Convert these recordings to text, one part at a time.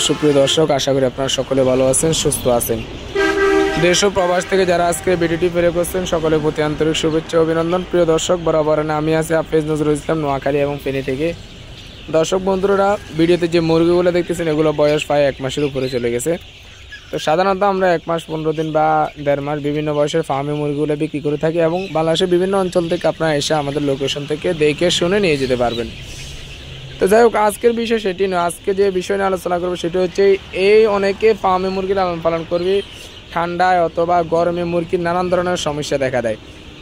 সুপ্রিয় দর্শক, আশা করি আপনারা সকলে ভালো আছেন, সুস্থ আছেন। দেশ ও প্রবাস থেকে যারা আজকে ভিডিওটি প্লে করছেন সকলের প্রতি আন্তরিক শুভেচ্ছা অভিনন্দন। প্রিয় দর্শক, বরাবর আমি আছি হাফেজ নজরুল ইসলাম, নোয়াখালী এবং ফেনী থেকে। দর্শক বন্ধুরা, ভিডিওতে যে মুরগিগুলো দেখতেছেন এগুলো বয়স প্রায় 1 মাসের উপরে চলে গেছে। তো সাধারণত আমরা 1 মাস 15 দিন বা 1.5 মাস বিভিন্ন বয়সের ফার্মে মুরগিগুলো বিক্রি করে থাকি এবং বাংলাদেশের বিভিন্ন অঞ্চল থেকে আপনারা এসে আমাদের লোকেশন থেকে দেখে শুনে নিয়ে যেতে পারবেন। তো যাই হোক, আজকের বিষয় সেটি নয়। আজকে যে বিষয় নিয়ে আলোচনা করবো সেটি হচ্ছে এই অনেকে ফার্মে মুরগি লালন পালন করবে, ঠান্ডায় অথবা গরমে মুরগির নানান ধরনের সমস্যা দেখা দেয়।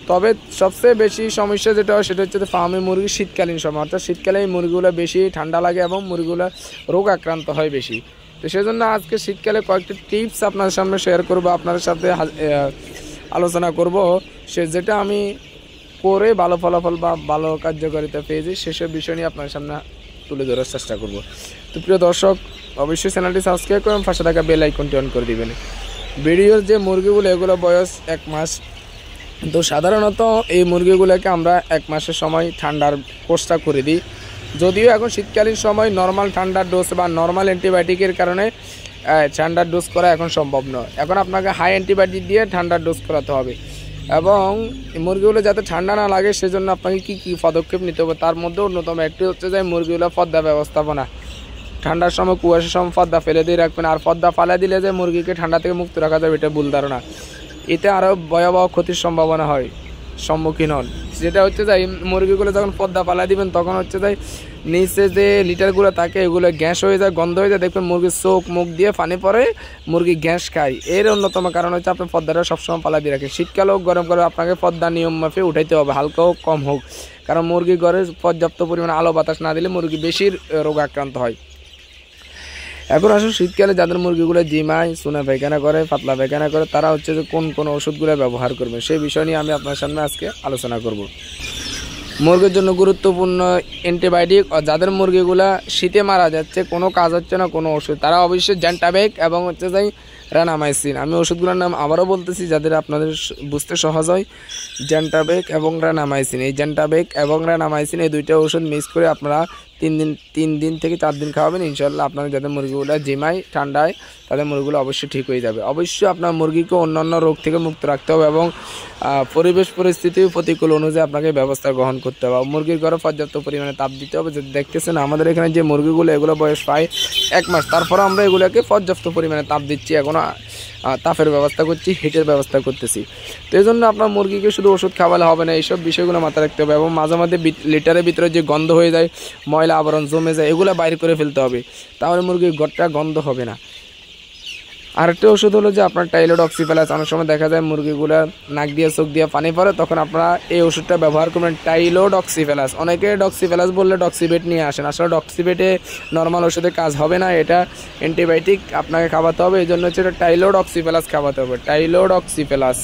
তবে সবচেয়ে বেশি সমস্যা যেটা হয় সেটা হচ্ছে ফার্মে মুরগি শীতকালীন সময়, অর্থাৎ শীতকালে এই মুরগিগুলো বেশি ঠান্ডা লাগে এবং মুরগিগুলো রোগ আক্রান্ত হয় বেশি। তো সেজন্য আজকে শীতকালে কয়েকটি টিপস আপনাদের সামনে শেয়ার করবো, আপনাদের সাথে আলোচনা করব, যেটা আমি করে ভালো ফলাফল বা ভালো কার্যকারিতা পেয়েছি সেসব বিষয় নিয়ে আপনার সামনে তুলে ধরার চেষ্টা করব। তো প্রিয় দর্শক, অবশ্যই চ্যানেলটি সাবস্ক্রাইব করুন, পাশে থাকা বেল আইকনটি অন করে দিবেন। ভিডিওর যে মুরগিগুলো এগুলো বয়স 1 মাস। তো সাধারণত এই মুরগিগুলোকে আমরা 1 মাসের সময় ঠান্ডার কোর্সটা করে দিই। যদিও এখন শীতকালীন সময় নর্মাল ঠান্ডার ডোজ বা নর্মাল অ্যান্টিবায়োটিকের কারণে ঠান্ডার ডোজ করা এখন সম্ভব নয়। এখন আপনাকে হাই অ্যান্টিবায়োটিক দিয়ে ঠান্ডার ডোজ করাতে হবে এবং মুরগিগুলো যাতে ঠান্ডা না লাগে সেজন্য আপনাকে কী পদক্ষেপ নিতে হবে, তার মধ্যে অন্যতম একটি হচ্ছে যে মুরগিগুলো পর্দা ব্যবস্থাপনা। ঠান্ডার সময় কুয়াশার সময় পর্দা ফেলে দিয়ে রাখবেন। আর পর্দা ফালা দিলে যে মুরগিকে ঠান্ডা থেকে মুক্ত রাখা যাবে এটা ভুল ধারণা। এতে আরও ভয়াবহ ক্ষতির সম্ভাবনা হয় সম্মুখীন হন। যেটা হচ্ছে যে মুরগিগুলো যখন পর্দা ফালা দিবেন তখন হচ্ছে যে নিচে যে লিটারগুলো থাকে এগুলো গ্যাস হয়ে যায়, গন্ধ হয়ে যায়, দেখবেন মুরগির চোখ মুখ দিয়ে পানি পড়ে, মুরগি গ্যাস খায়। এর অন্যতম কারণ হচ্ছে আপনি পর্দাটা সবসময় পালা দিয়ে রাখেন। শীতকাল হোক গরম কালে আপনাকে পর্দা নিয়ম মাফে উঠাইতে হবে, হালকা হোক কম হোক, কারণ মুরগি ঘরে পর্যাপ্ত পরিমাণে আলো বাতাস না দিলে মুরগি বেশি রোগ আক্রান্ত হয়। এখন আসুন, শীতকালে যাদের মুরগিগুলো জিমায়, চুনা পায়খানা করে, পাতলা পায়খানা করে, তারা হচ্ছে যে কোন ওষুধগুলো ব্যবহার করবে সেই বিষয় নিয়ে আমি আপনার সামনে আজকে আলোচনা করব। মুরগির জন্য গুরুত্বপূর্ণ অ্যান্টিবায়োটিক, যাদের মুরগিগুলা শীতে মারা যাচ্ছে, কোনো কাজ হচ্ছে না কোনো ওষুধ, তারা অবশ্যই জেন্টাবেক এবং হচ্ছে যে রানামাইসিন। আমি ওষুধগুলোর নাম আবারও বলতেছি যাদের আপনাদের বুঝতে সহজ হয়। জেন্টাবেক এবং রানামাইসিন, এই জেন্টাবেক এবং রানামাইসিন এই দুইটা ওষুধ মিক্স করে আপনারা 3 দিন থেকে 4 দিন খাওয়াবেন। ইনশাল্লাহ আপনার যাদের মুরগিগুলো জিমায় ঠান্ডায় তাদের মুরগিগুলো অবশ্যই ঠিক হয়ে যাবে। অবশ্যই আপনার মুরগিকে অন্যান্য রোগ থেকে মুক্ত রাখতে হবে এবং পরিবেশ পরিস্থিতি প্রতিকূল অনুযায়ী আপনাকে ব্যবস্থা গ্রহণ করতে হবে। মুরগির ঘরে পর্যাপ্ত পরিমাণে তাপ দিতে হবে। যদি দেখতেছেন আমাদের এখানে যে মুরগিগুলো এগুলো বয়স প্রায় 1 মাস, তারপরে আমরা এগুলোকে পর্যাপ্ত পরিমাণে তাপ দিচ্ছি, এখনও তাপের ব্যবস্থা করছি, হিটের ব্যবস্থা করতেছি। তো এই জন্য আপনার মুরগিকে শুধু ওষুধ খাওয়ালে হবে না, এইসব বিষয়গুলো মাথায় রাখতে হবে এবং মাঝে মাঝে লিটারের ভিতরে যে গন্ধ হয়ে যায়, ময়লা আবরণ জমে যায়, এগুলো বাইরে করে ফেলতে হবে, তাহলে মুরগির ঘরটা গন্ধ হবে না। আরেকটা ওষুধ হলো যে আপনার টাইলোডক্সিফেলাস। অনেক সময় দেখা যায় মুরগিগুলো নাক দিয়ে চোখ দিয়ে পানি পড়ে, তখন আপনারা এই ওষুধটা ব্যবহার করবেন, টাইলোডক্সিফেলাস। অনেকে ডক্সিফেলাস বললে ডক্সিবেট নিয়ে আসেন, আসলে ডক্সিবেটে নর্মাল ওষুধে কাজ হবে না, এটা অ্যান্টিবায়োটিক আপনাকে খাওয়াতে হবে। এই জন্য হচ্ছে এটা টাইলোডক্সিফেলাস খাওয়াতে হবে, টাইলোডক্সিফেলাস।